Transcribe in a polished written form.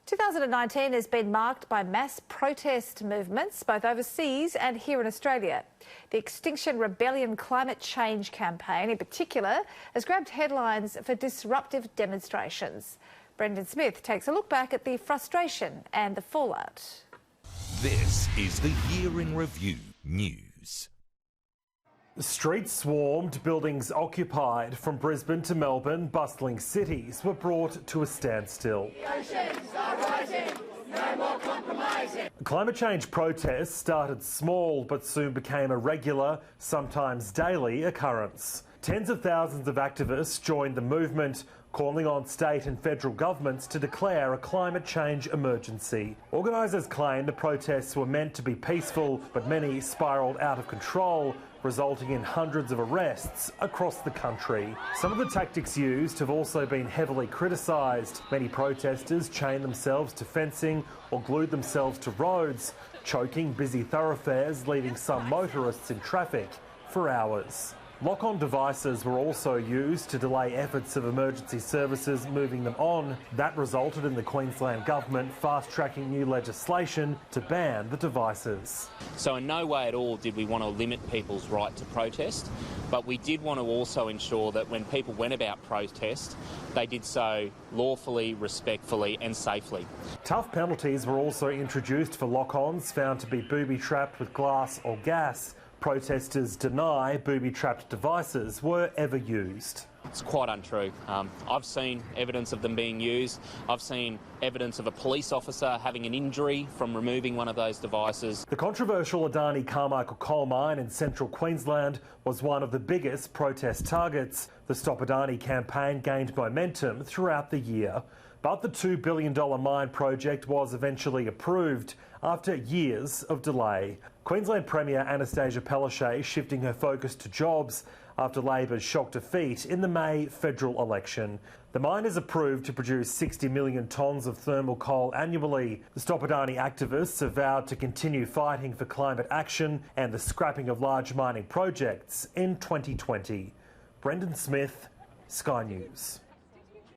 2019 has been marked by mass protest movements, both overseas and here in Australia. The Extinction Rebellion climate change campaign, in particular, has grabbed headlines for disruptive demonstrations. Brendan Smith takes a look back at the frustration and the fallout. This is the Year in Review News. The streets swarmed, buildings occupied. From Brisbane to Melbourne, bustling cities were brought to a standstill. The oceans are rising, no more compromising. The climate change protests started small but soon became a regular, sometimes daily occurrence. Tens of thousands of activists joined the movement, calling on state and federal governments to declare a climate change emergency. Organisers claim the protests were meant to be peaceful, but many spiralled out of control, resulting in hundreds of arrests across the country. Some of the tactics used have also been heavily criticised. Many protesters chained themselves to fencing or glued themselves to roads, choking busy thoroughfares, leaving some motorists in traffic for hours. Lock-on devices were also used to delay efforts of emergency services moving them on. That resulted in the Queensland government fast-tracking new legislation to ban the devices. So in no way at all did we want to limit people's right to protest, but we did want to also ensure that when people went about protest, they did so lawfully, respectfully and safely. Tough penalties were also introduced for lock-ons found to be booby-trapped with glass or gas. Protesters deny booby-trapped devices were ever used. It's quite untrue. I've seen evidence of them being used. I've seen evidence of a police officer having an injury from removing one of those devices. The controversial Adani Carmichael coal mine in central Queensland was one of the biggest protest targets. The Stop Adani campaign gained momentum throughout the year. But the $2 billion mine project was eventually approved after years of delay. Queensland Premier Anastasia Palaszczuk shifting her focus to jobs after Labor's shock defeat in the May federal election. The mine is approved to produce 60 million tonnes of thermal coal annually. The Stop Adani activists have vowed to continue fighting for climate action and the scrapping of large mining projects in 2020. Brendan Smith, Sky News.